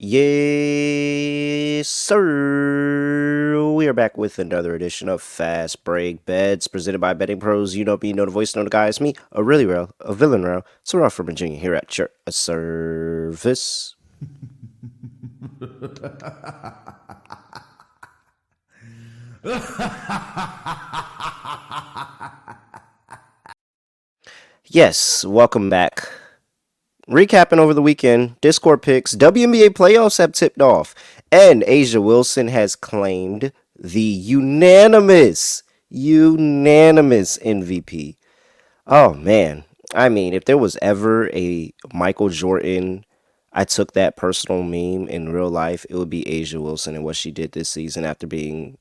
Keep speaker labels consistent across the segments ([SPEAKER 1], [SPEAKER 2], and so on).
[SPEAKER 1] Yes, sir. We are back with another edition of Fast Break Bets presented by BettingPros. You know me, you know the voice, you know the guy. It's me, a really real, a villain real. So we're off from Virginia here at your service. Yes, welcome back. Recapping over the weekend, Discord picks, WNBA playoffs have tipped off, and Asia Wilson has claimed the unanimous MVP. Oh man. I mean, if there was ever a Michael Jordan, I took that personal meme in real life, it would be Asia Wilson and what she did this season after being,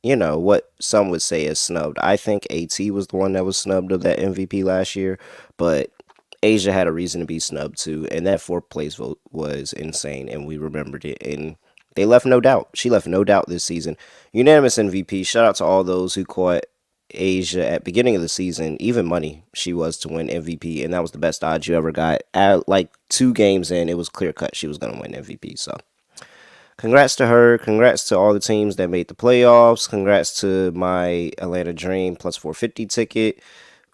[SPEAKER 1] what some would say is snubbed. I think AT was the one that was snubbed of that MVP last year, but Asia had a reason to be snubbed too, and that fourth place vote was insane, and we remembered it, and they left no doubt. She left no doubt this season. Unanimous MVP. Shout out to all those who caught Asia at beginning of the season, even money she was to win MVP, and that was the best odds you ever got. At like 2 games in, it was clear cut she was going to win MVP. So, congrats to her. Congrats to all the teams that made the playoffs. Congrats to my Atlanta Dream plus 450 ticket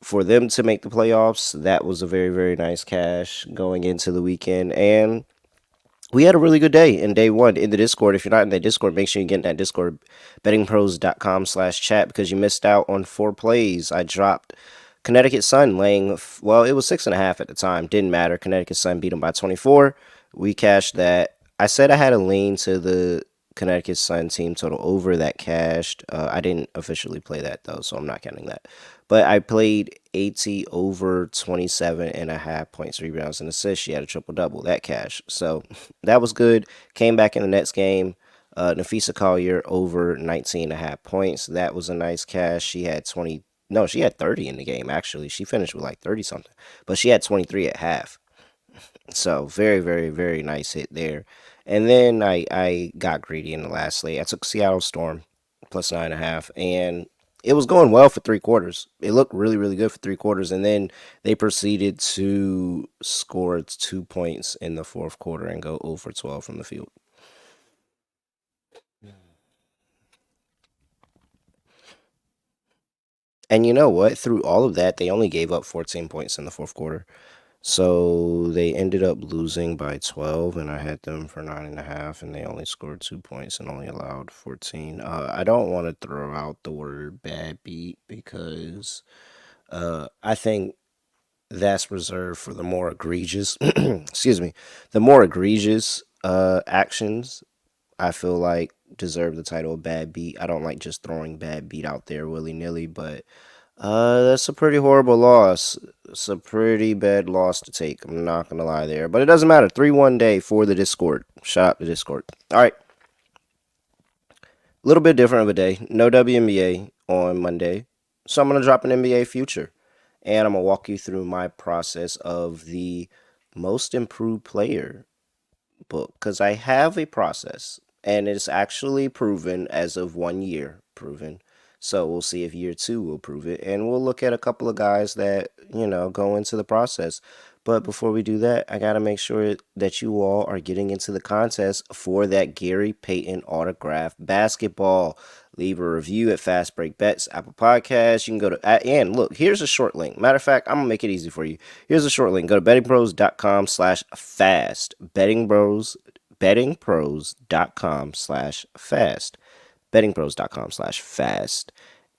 [SPEAKER 1] for them to make the playoffs. That was a very, very nice cash going into the weekend. And we had a really good day in day one in the Discord. If you're not in that Discord, make sure you get in that Discord, bettingpros.com/chat, because you missed out on 4 plays. I dropped Connecticut Sun laying, well, it was 6.5 at the time. Didn't matter. Connecticut Sun beat them by 24. We cashed that. I said I had a lean to the Connecticut Sun team total over that cashed. I didn't officially play that though, so I'm not counting that. But I played AT over 27.5 points, rebounds, and assists. She had a triple double. That cash. So that was good. Came back in the next game. Nafisa Collier over 19.5 points. That was a nice cash. She had 20. No, she had 30 in the game, actually. She finished with like 30 something. But she had 23 at half. So very, very, very nice hit there. And then I got greedy in the last slate. I took Seattle Storm plus 9.5, and it was going well for 3 quarters. It looked really, really good for 3 quarters, and then they proceeded to score 2 points in the fourth quarter and go 0 for 12 from the field. And you know what? Through all of that, they only gave up 14 points in the fourth quarter. So they ended up losing by 12, and I had them for 9.5, and they only scored 2 points and only allowed 14. I don't want to throw out the word bad beat because I think that's reserved for the more egregious, excuse me, the more egregious actions. I feel like deserve the title of bad beat. I don't like just throwing bad beat out there willy nilly, but that's a pretty horrible loss. It's a pretty bad loss to take. I'm not gonna lie there, but it doesn't matter. 3-1 day for the Discord. Shout out to Discord. All right, a little bit different of a day. No WNBA on Monday, so I'm gonna drop an NBA future, and I'm gonna walk you through my process of the most improved player book because I have a process, and it's actually proven as of 1 year proven. So we'll see if year two will prove it, and we'll look at a couple of guys that go into the process. But before we do that, I gotta make sure that you all are getting into the contest for that Gary Payton autograph basketball. Leave a review at Fast Break Bets, Apple Podcasts. You can go to, and look, here's a short link. Matter of fact, I'm going to make it easy for you. Here's a short link. Go to bettingpros.com/fast. Bettingpros.com/fast. Bettingpros.com/fast.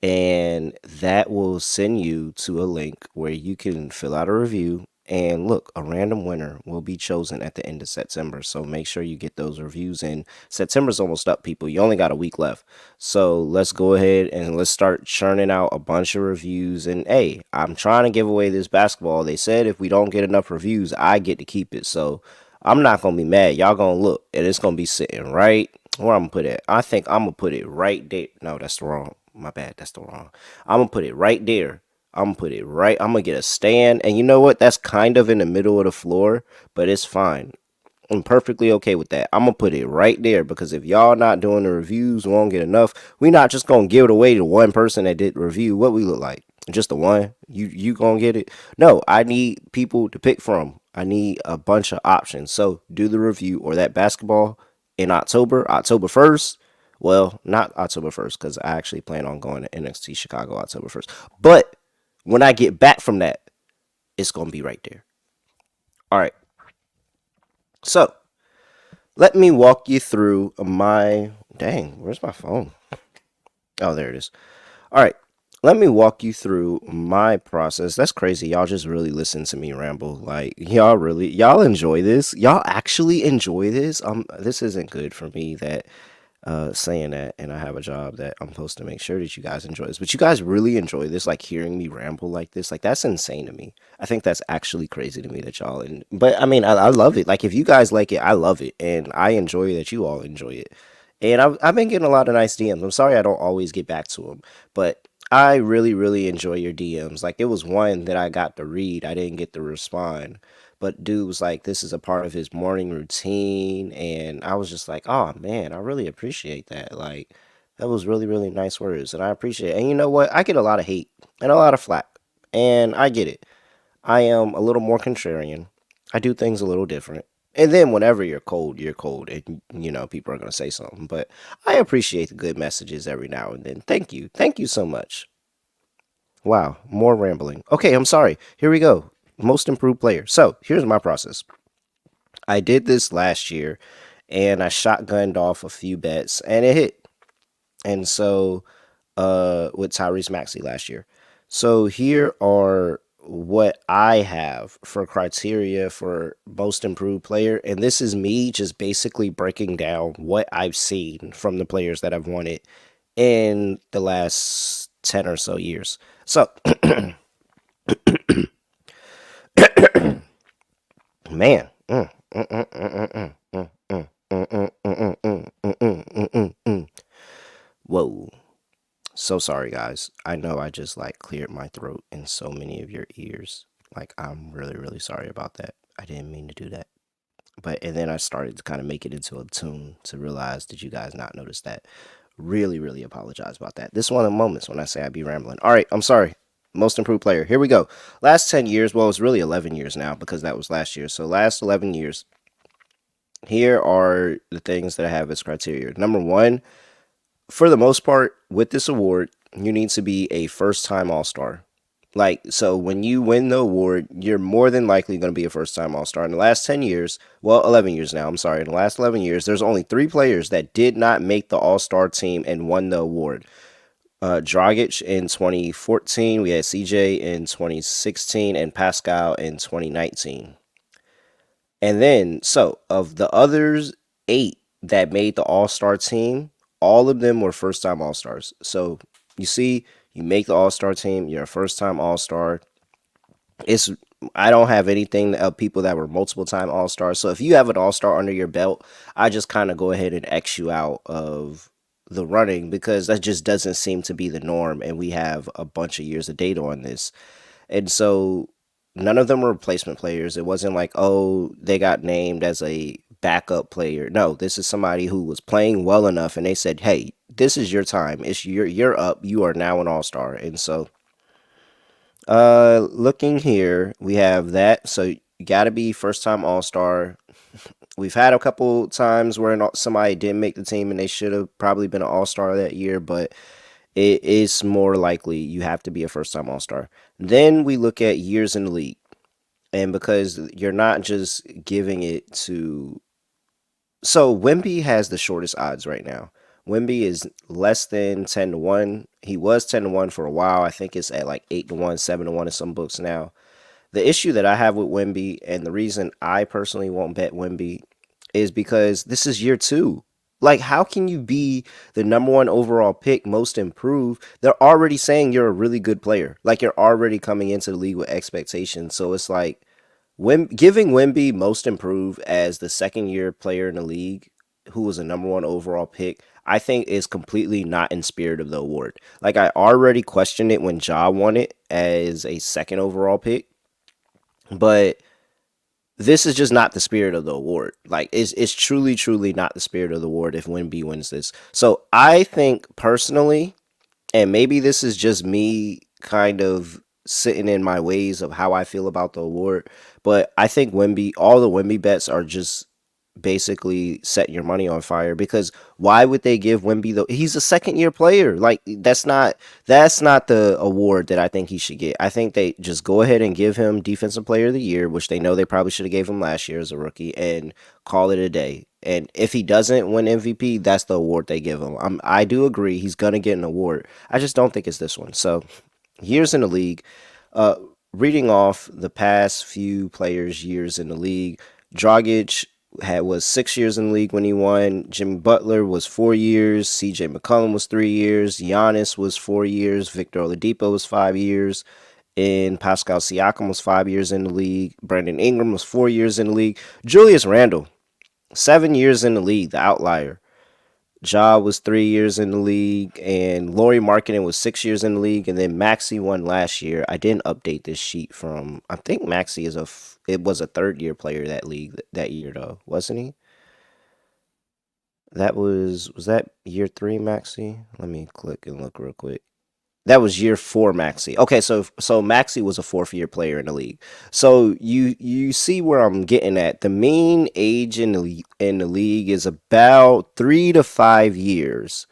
[SPEAKER 1] And that will send you to a link where you can fill out a review. And look, a random winner will be chosen at the end of September. So make sure you get those reviews in. September's almost up, people. You only got a week left. So let's go ahead and let's start churning out a bunch of reviews. And hey, I'm trying to give away this basketball. They said if we don't get enough reviews, I get to keep it. So I'm not going to be mad. Y'all going to look, and it's going to be sitting right where I'm going to put it. I think I'm going to put it right there. No, that's the wrong. My bad. That's the wrong. I'm going to put it right there. I'm going to put it right. I'm going to get a stand. And you know what? That's kind of in the middle of the floor, but it's fine. I'm perfectly okay with that. I'm going to put it right there because if y'all not doing the reviews, we won't get enough. We not just going to give it away to one person that did the review. What we look like? Just the one? You going to get it? No, I need people to pick from. I need a bunch of options. So do the review or that basketball in October 1st. Well, not October 1st because I actually plan on going to NXT Chicago October 1st. But when I get back from that, it's going to be right there. All right. So let me walk you through my. Dang, where's my phone? Oh, there it is. All right. Let me walk you through my process. That's crazy. Y'all just really listen to me ramble. Like y'all enjoy this. Y'all actually enjoy this. This isn't good for me that saying that, and I have a job that I'm supposed to make sure that you guys enjoy this. But you guys really enjoy this, like hearing me ramble like this. Like that's insane to me. I think that's actually crazy to me that y'all. But I mean, I love it. Like if you guys like it, I love it, and I enjoy that you all enjoy it. And I've been getting a lot of nice DMs. I'm sorry I don't always get back to them, but I really, really enjoy your DMs. Like, it was one that I got to read, I didn't get to respond. But dude was like, this is a part of his morning routine. And I was just like, oh man, I really appreciate that. Like, that was really, really nice words. And I appreciate it. And you know what? I get a lot of hate and a lot of flack. And I get it. I am a little more contrarian. I do things a little different. And then whenever you're cold, you're cold. And, people are going to say something. But I appreciate the good messages every now and then. Thank you. Thank you so much. Wow. More rambling. Okay, I'm sorry. Here we go. Most improved player. So here's my process. I did this last year and I shotgunned off a few bets and it hit. And so with Tyrese Maxey last year. So here are what I have for criteria for most improved player, and this is me just basically breaking down what I've seen from the players that I've won it in the last 10 or so years. So, man, whoa. So sorry, guys. I know I just like cleared my throat in so many of your ears. Like, I'm really, really sorry about that. I didn't mean to do that. And then I started to kind of make it into a tune to realize, did you guys not notice that? Really, really apologize about that. This is one of the moments when I say I be rambling. All right, I'm sorry. Most improved player. Here we go. Last 10 years, well, it's really 11 years now because that was last year. So, last 11 years, here are the things that I have as criteria. Number one, for the most part, with this award, you need to be a first time All Star. Like, so when you win the award, you're more than likely going to be a first time All Star. In the last 10 years, well, 11 years now, I'm sorry, in the last 11 years, there's only three players that did not make the All Star team and won the award. Dragic in 2014, we had CJ in 2016, and Pascal in 2019. And then, so of the others eight that made the All Star team, all of them were first time All Stars. So you see, you make the All Star team, you're a first time All Star. It's I don't have anything of people that were multiple time All Stars. So if you have an All Star under your belt, I just kind of go ahead and X you out of the running because that just doesn't seem to be the norm. And we have a bunch of years of data on this. And so none of them were replacement players. It wasn't like, oh, they got named as a backup player. No, this is somebody who was playing well enough and they said, hey, this is your time. It's you're up. You are now an all-star. And so looking here, we have that. So you gotta be first time all-star. We've had a couple times where somebody didn't make the team and they should have probably been an all-star that year, but it is more likely you have to be a first time All Star. Then we look at years in the league. And because you're not just giving it to. So Wemby has the shortest odds right now. Wemby is less than 10 to 1. He was 10 to 1 for a while. I think it's at like 8 to 1, 7 to 1 in some books now. The issue that I have with Wemby, and the reason I personally won't bet Wemby, is because this is year two. Like, how can you be the number one overall pick, most improved? They're already saying you're a really good player. Like, you're already coming into the league with expectations. So it's like giving Wemby most improved as the second year player in the league, who was a number one overall pick, I think is completely not in spirit of the award. Like, I already questioned it when Ja won it as a second overall pick, but this is just not the spirit of the award. Like, it's truly, truly not the spirit of the award if Wemby wins this. So I think personally, and maybe this is just me kind of sitting in my ways of how I feel about the award. But I think Wemby, all the Wemby bets are just basically setting your money on fire because why would they give Wemby the he's a second year player. Like that's not the award that I think he should get. I think they just go ahead and give him defensive player of the year, which they know they probably should have gave him last year as a rookie, and call it a day. And if he doesn't win MVP, that's the award they give him. I do agree he's gonna get an award. I just don't think it's this one. So years in the league. Uh, Reading off the past few players' years in the league, Dragic was 6 years in the league when he won. Jimmy Butler was 4 years. C.J. McCollum was 3 years. Giannis was 4 years. Victor Oladipo was 5 years. And Pascal Siakam was 5 years in the league. Brandon Ingram was 4 years in the league. Julius Randle, 7 years in the league, the outlier. Ja was 3 years in the league, and Laurie Markkinen was 6 years in the league, and then Maxi won last year. I didn't update this sheet from. I think Maxi it was a third year player that league that year though, wasn't he? Was that year three Maxi? Let me click and look real quick. That was year four Maxi. Okay, so Maxi was a fourth year player in the league. So you see where I'm getting at. The mean age in the league is about 3 to 5 years.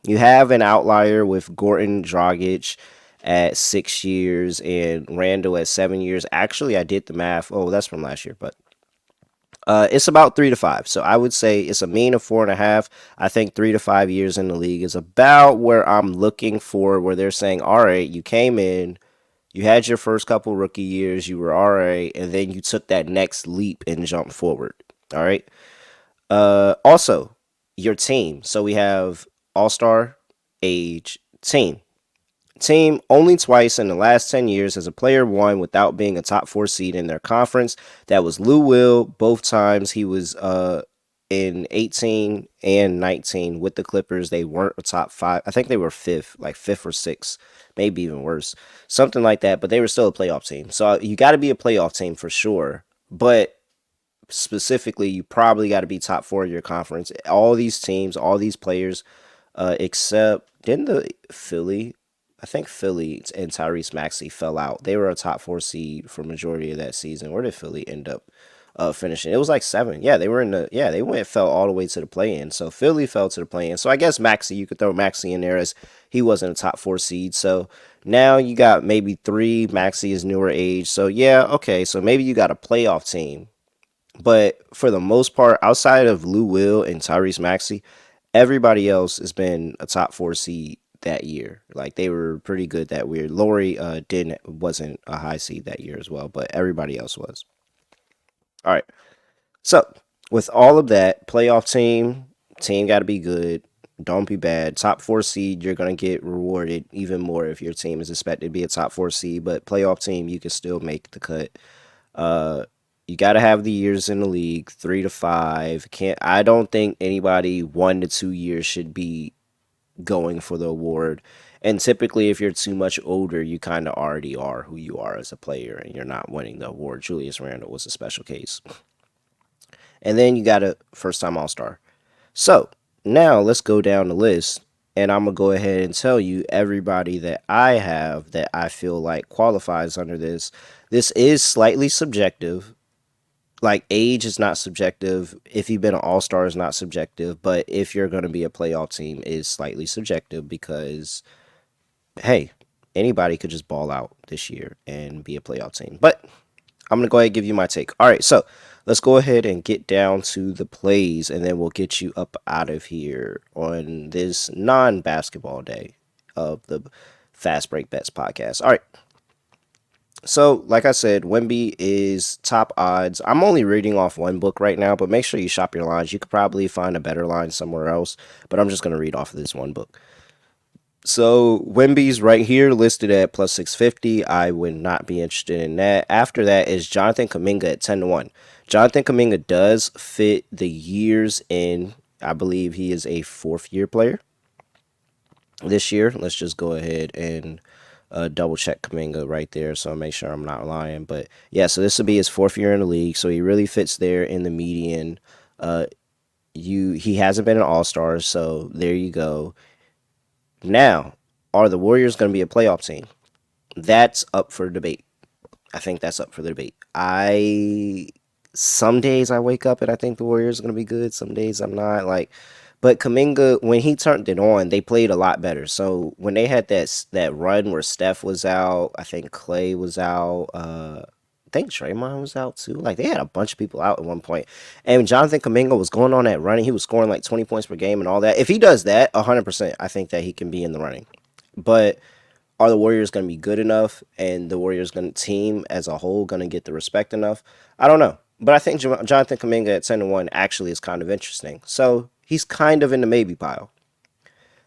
[SPEAKER 1] You have an outlier with Gordon Dragic at 6 years and Randall at 7 years. Actually, I did the math. Oh, that's from last year, but it's about 3 to 5. So I would say it's a mean of 4.5. I think 3 to 5 years in the league is about where I'm looking for, where they're saying, all right, you came in, you had your first couple rookie years, you were all right, and then you took that next leap and jumped forward. All right. Also, your team. So we have All Star, age, team. Team only twice in the last 10 years has a player won without being a top four seed in their conference. That was Lou Will. Both times he was in 18 and 19 with the Clippers. They weren't a top five. I think they were fifth, like fifth or sixth, maybe even worse. Something like that, but they were still a playoff team. So you got to be a playoff team for sure. But specifically, you probably got to be top four in your conference. All these teams, all these players, except didn't the Philly? I think Philly and Tyrese Maxey fell out. They were a top four seed for majority of that season. Where did Philly end up finishing? It was like seven. Yeah, they were in the. Yeah, they went fell all the way to the play in. So Philly fell to the play in. So I guess Maxey, you could throw Maxey in there as he wasn't a top four seed. So now you got maybe three. Maxey is newer age. So yeah, okay. So maybe you got a playoff team, but for the most part, outside of Lou Will and Tyrese Maxey, everybody else has been a top four seed that year. Like they were pretty good that year. Laurie didn't wasn't a high seed that year as well, but everybody else was. All right. So with all of that, playoff team got to be good. Don't be bad. Top four seed, you're gonna get rewarded even more if your team is expected to be a top four seed. But playoff team, you can still make the cut. Uh, you got to have the years in the league, 3 to 5. Can't I don't think anybody 1 to 2 years should be going for the award. And typically, if you're too much older, you kind of already are who you are as a player, and you're not winning the award. Julius Randle was a special case. And then you got a first time All Star. So now let's go down the list, and I'm gonna go ahead and tell you everybody that I have that I feel like qualifies under this. This is slightly subjective. Like age is not subjective. If you've been an all star is not subjective, but if you're going to be a playoff team is slightly subjective because hey, anybody could just ball out this year and be a playoff team. But I'm going to go ahead and give you my take. All right, so let's go ahead and get down to the plays and then we'll get you up out of here on this non-basketball day of the Fast Break Bets podcast. All right. So, like I said, Wemby is top odds. I'm only reading off one book right now, but make sure you shop your lines. You could probably find a better line somewhere else, but I'm just going to read off of this one book. So, Wemby's right here listed at plus 650. I would not be interested in that. After that is Jonathan Kuminga at 10 to 1. Jonathan Kuminga does fit the years in. I believe he is a fourth year player this year. Let's just go ahead and double check Kaminga right there, so I'll make sure I'm not lying. But yeah, so this will be his fourth year in the league, so he really fits there in the median. Uh, he hasn't been an All Star, so there you go. Now, are the Warriors going to be a playoff team? That's up for debate. I think that's up for the debate. I Some days I wake up and I think the Warriors are gonna be good. Some days I'm not. But Kaminga, when he turned it on, they played a lot better. So when they had that run where Steph was out, I think Clay was out. I think Draymond was out too. Like they had a bunch of people out at one point, and Jonathan Kaminga was going on that running. He was scoring like 20 points per game and all that. If he does that, 100%, I think that he can be in the running. But are the Warriors going to be good enough and the Warriors going to team as a whole going to get the respect enough? I don't know. But I think Jonathan Kaminga at 10-1 actually is kind of interesting. So he's kind of in the maybe pile.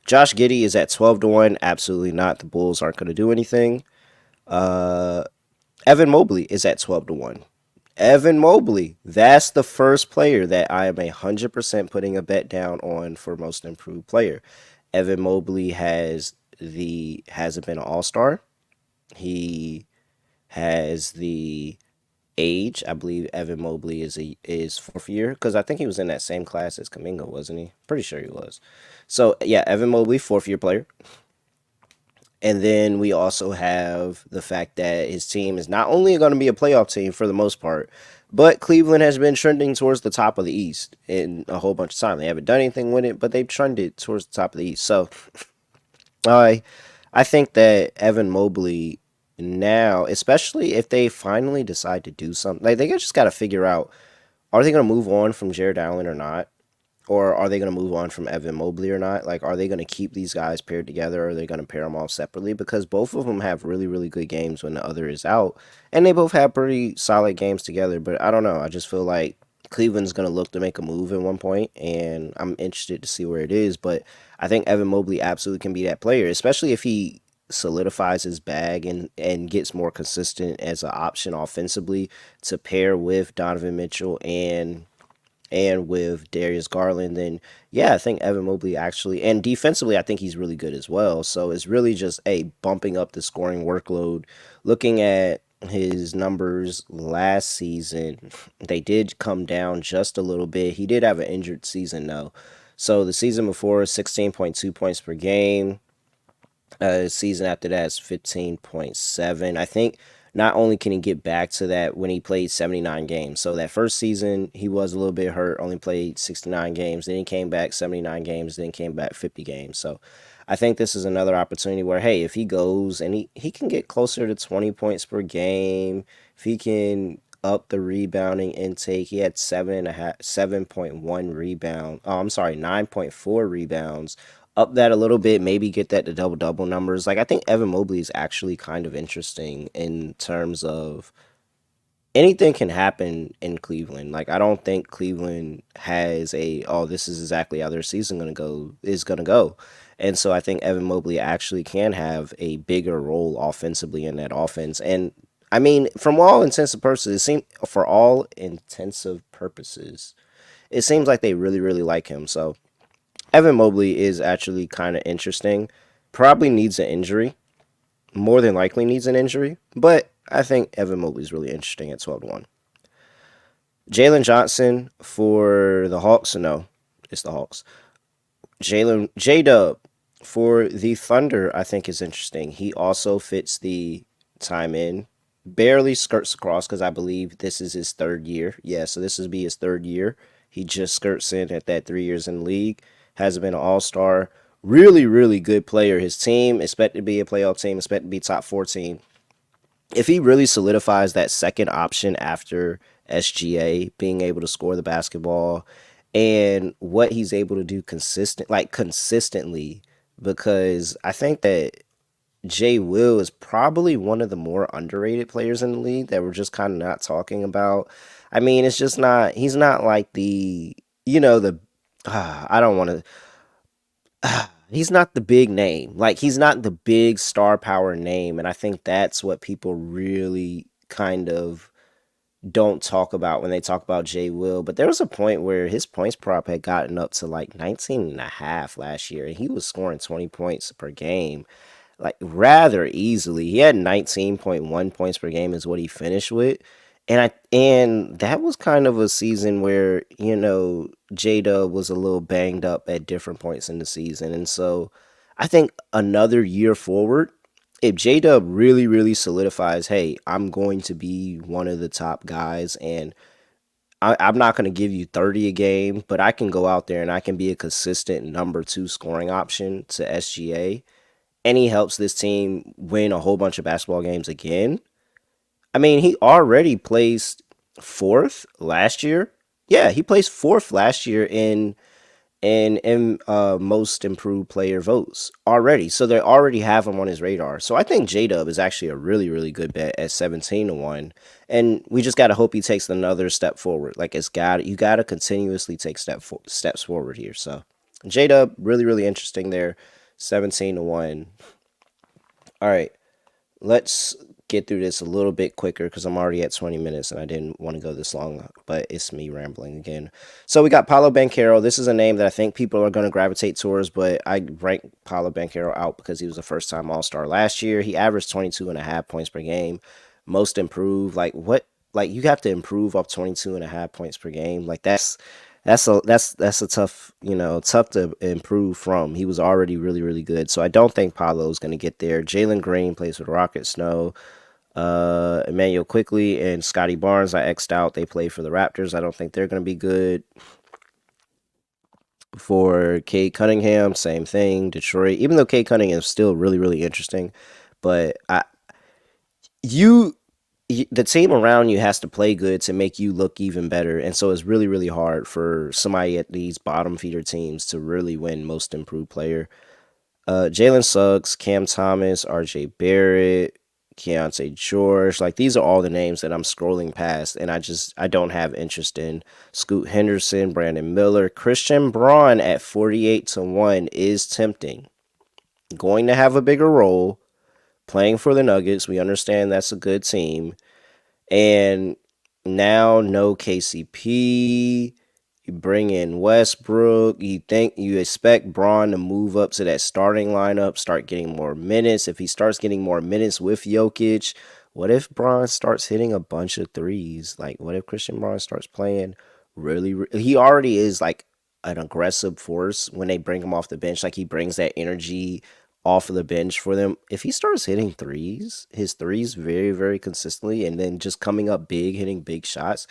[SPEAKER 1] Josh Giddey is at 12-1. Absolutely not. The Bulls aren't going to do anything. Uh, Evan Mobley is at 12-1. Evan Mobley, that's the first player that I am 100% putting a bet down on for most improved player. Evan Mobley hasn't been an all-star. He has the age. I believe Evan Mobley is fourth year because I think he was in that same class as Kaminga, wasn't he? Pretty sure he was. So yeah, Evan Mobley, fourth year player. And then we also have the fact that his team is not only going to be a playoff team for the most part, but Cleveland has been trending towards the top of the East in a whole bunch of time. They haven't done anything with it, but they've trended towards the top of the East. So I I think that Evan Mobley now, especially if they finally decide to do something, like they just got to figure out, are they going to move on from Jared Allen or not? Or are they going to move on from Evan Mobley or not? Like, are they going to keep these guys paired together or are they going to pair them off separately? Because both of them have really, really good games when the other is out. And they both have pretty solid games together. But I don't know. I just feel like Cleveland's going to look to make a move at one point, and I'm interested to see where it is. But I think Evan Mobley absolutely can be that player, especially if he solidifies his bag and gets more consistent as an option offensively to pair with Donovan Mitchell and with Darius Garland, then yeah, I think Evan Mobley actually, and defensively, I think he's really good as well. So it's really just a bumping up the scoring workload. Looking at his numbers last season, they did come down just a little bit. He did have an injured season though. So the season before, 16.2 points per game. Season after that is 15.7. I think not only can he get back to that when he played 79 games. So that first season, he was a little bit hurt, only played 69 games. Then he came back 79 games, then came back 50 games. So I think this is another opportunity where, hey, if he goes and he can get closer to 20 points per game, if he can up the rebounding intake, he had 7.1 rebound. Oh, I'm sorry, 9.4 rebounds, up that a little bit, maybe get that to double double numbers. Like I think Evan Mobley is actually kind of interesting in terms of anything can happen in Cleveland. Like I don't think Cleveland has a, oh, this is exactly how their season gonna go. And so I think Evan Mobley actually can have a bigger role offensively in that offense. And I mean, from all intents and purposes, it seems for all intensive purposes, it seems like they really, really like him. So Evan Mobley is actually kind of interesting. Probably needs an injury. More than likely needs an injury. But I think Evan Mobley is really interesting at 12-1. Jalen Johnson for the Hawks. No, it's the Hawks. Jalen J Dub for the Thunder, I think is interesting. He also fits the time in. Barely skirts across because I believe this is his third year. Yeah, so this will be his third year. He just skirts in at that 3 years in the league. Hasn't been an all star. Really, really good player. His team expected to be a playoff team, expected to be top 14. If he really solidifies that second option after SGA, being able to score the basketball and what he's able to do consistently, because I think that Jay Will is probably one of the more underrated players in the league that we're just kind of not talking about. I mean, it's just not, he's not like the I don't want to, he's not the big name. Like, he's not the big star power name. And I think that's what people really kind of don't talk about when they talk about Jay Will. But there was a point where his points prop had gotten up to like 19 and a half last year, and he was scoring 20 points per game like rather easily. He had 19.1 points per game is what he finished with. And that was kind of a season where, Jada was a little banged up at different points in the season. And so I think another year forward, if J Dub really, really solidifies, hey, I'm going to be one of the top guys, and I'm not going to give you 30 a game, but I can go out there and I can be a consistent number two scoring option to SGA, and he helps this team win a whole bunch of basketball games again. I mean, he already placed fourth last year. Yeah, he placed fourth last year in most improved player votes already. So they already have him on his radar. So I think J Dub is actually a really, really good bet at 17-1. And we just gotta hope he takes another step forward. Like you gotta continuously take steps forward here. So J Dub, really, really interesting there. 17-1. All right. Let's get through this a little bit quicker because I'm already at 20 minutes and I didn't want to go this long, but it's me rambling again. So we got Paulo Banchero. This is a name that I think people are going to gravitate towards, but I rank Paulo Banchero out because he was a first time All Star last year. He averaged 22 and a half points per game, most improved. Like, what? Like, you have to improve off 22 and a half points per game. Like, that's a tough, tough to improve from. He was already really, really good. So I don't think Paulo's going to get there. Jalen Green plays with Rocket Snow. Emmanuel Quickly and Scotty Barnes, I X'd out. They play for the Raptors. I don't think they're going to be good. For Cade Cunningham, same thing. Detroit, even though Cade Cunningham is still really, really interesting, but you, the team around you has to play good to make you look even better. And so it's really, really hard for somebody at these bottom feeder teams to really win most improved player. Jalen Suggs, Cam Thomas, RJ Barrett, Keontae George. Like, these are all the names that I'm scrolling past, and I don't have interest in. Scoot Henderson, Brandon Miller, Christian Braun at 48-1 is tempting. Going to have a bigger role playing for the Nuggets. We understand that's a good team. And now no KCP. You bring in Westbrook. You expect Braun to move up to that starting lineup, start getting more minutes. If he starts getting more minutes with Jokic, what if Braun starts hitting a bunch of threes? Like, what if Christian Braun starts playing he already is like an aggressive force when they bring him off the bench. Like, he brings that energy off of the bench for them. If he starts hitting his threes very, very consistently, and then just coming up big, hitting big shots,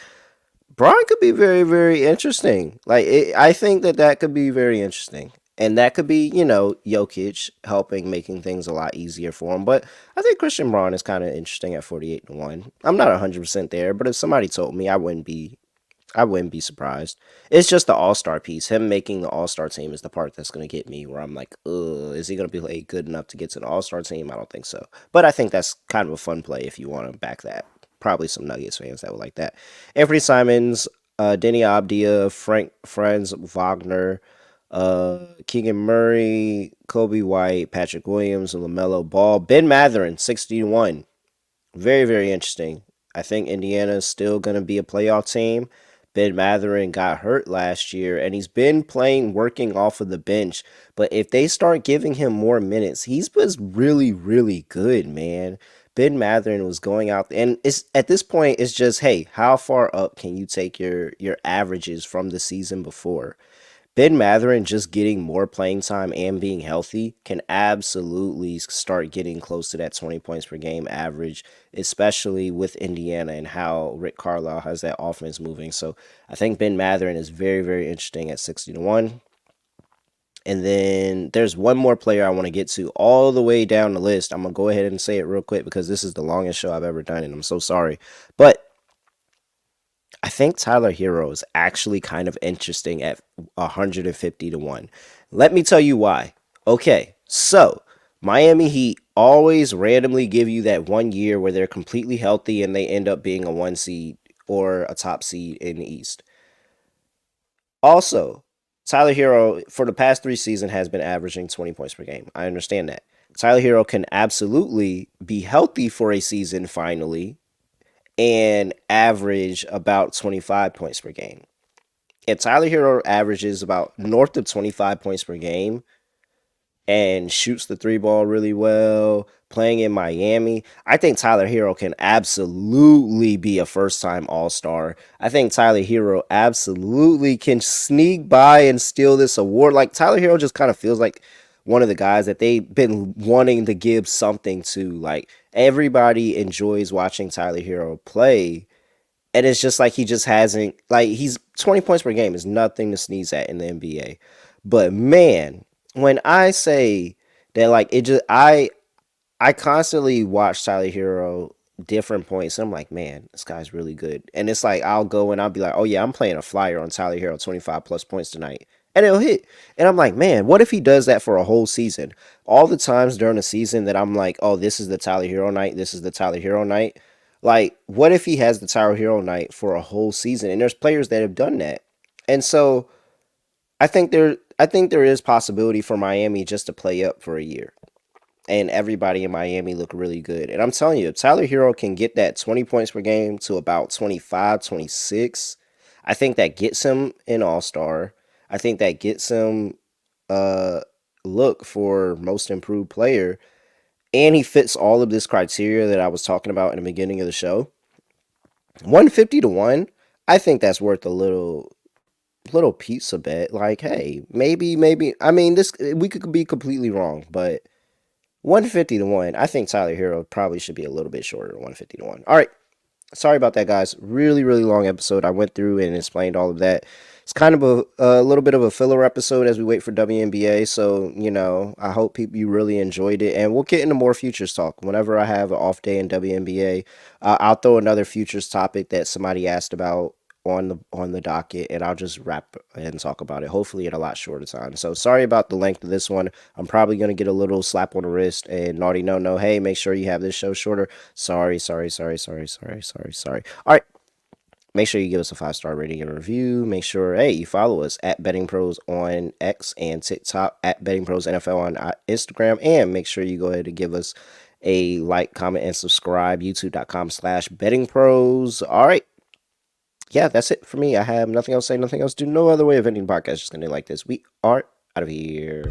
[SPEAKER 1] Braun could be very, very interesting. I think that could be very interesting. And that could be, Jokic helping, making things a lot easier for him. But I think Christian Braun is kind of interesting at 48-1. I'm not 100% there, but if somebody told me, I wouldn't be surprised. It's just the All Star piece. Him making the All Star team is the part that's gonna get me. Where I'm like, is he gonna be like good enough to get to the All Star team? I don't think so. But I think that's kind of a fun play if you want to back that. Probably some Nuggets fans that would like that. Anthony Simons, Denny Abdia, Franz Wagner, Keegan Murray, Kobe White, Patrick Williams, and LaMelo Ball. Ben Mathurin, 61. Very, very interesting. I think Indiana is still going to be a playoff team. Ben Mathurin got hurt last year, and he's been playing, working off of the bench. But if they start giving him more minutes, he's was really, really good, man. Ben Mathurin was going out, and it's at this point, it's just, hey, how far up can you take your averages from the season before? Ben Mathurin just getting more playing time and being healthy can absolutely start getting close to that 20 points per game average, especially with Indiana and how Rick Carlisle has that offense moving. So I think Ben Mathurin is very, very interesting at 60-1. And then there's one more player I want to get to all the way down the list. I'm going to go ahead and say it real quick because this is the longest show I've ever done, and I'm so sorry. But I think Tyler Hero is actually kind of interesting at 150-1. Let me tell you why. Okay, so Miami Heat always randomly give you that 1 year where they're completely healthy and they end up being a 1 seed or a top seed in the East. Also, Tyler Hero for the past 3 seasons has been averaging 20 points per game. I understand that. Tyler Hero can absolutely be healthy for a season finally and average about 25 points per game. If Tyler Hero averages about north of 25 points per game and shoots the three ball really well, playing in Miami, I think Tyler Hero can absolutely be a first time All Star. I think Tyler Hero absolutely can sneak by and steal this award. Like, Tyler Hero just kind of feels like one of the guys that they've been wanting to give something to. Like everybody enjoys watching Tyler Hero play, and it's just like he just hasn't like he's 20 points per game is nothing to sneeze at in the NBA. But man, when I say that like it just I constantly watch Tyler Hero different points. And I'm like, man, this guy's really good. And it's like I'll go and I'll be like, oh yeah, I'm playing a flyer on Tyler Hero 25 plus points tonight. And it'll hit. And I'm like, man, what if he does that for a whole season? All the times during the season that I'm like, oh, this is the Tyler Hero night, this is the Tyler Hero night. Like, what if he has the Tyler Hero night for a whole season? And there's players that have done that. And so I think there is possibility for Miami just to play up for a year and everybody in Miami look really good. And I'm telling you, if Tyler Hero can get that 20 points per game to about 25, 26, I think that gets him an all-star. I think that gets him a look for most improved player. And he fits all of this criteria that I was talking about in the beginning of the show. 150 to 1, I think that's worth a little pizza bet. Like, hey, maybe I mean this we could be completely wrong, but 150 to 1. I think Tyler Hero probably should be a little bit shorter than 150 to 1. All right. Sorry about that, guys. Really, really long episode. I went through and explained all of that. It's kind of a little bit of a filler episode as we wait for WNBA. So, I hope people you really enjoyed it. And we'll get into more futures talk. Whenever I have an off day in WNBA, I'll throw another futures topic that somebody asked about on the docket, and I'll just wrap and talk about it, hopefully in a lot shorter time. So sorry about the length of this one. I'm probably gonna get a little slap on the wrist and naughty no, hey, make sure you have this show shorter. Sorry, sorry, sorry, sorry, sorry, sorry, sorry. All right. Make sure you give us a 5-star rating and review. Make sure, hey, you follow us at BettingPros on X and TikTok, at BettingPros NFL on Instagram, and make sure you go ahead and give us a like, comment, and subscribe. YouTube.com/BettingPros. All right. Yeah, that's it for me. I have nothing else to say, nothing else to do, no other way of ending the podcast. Just gonna like this. We are out of here.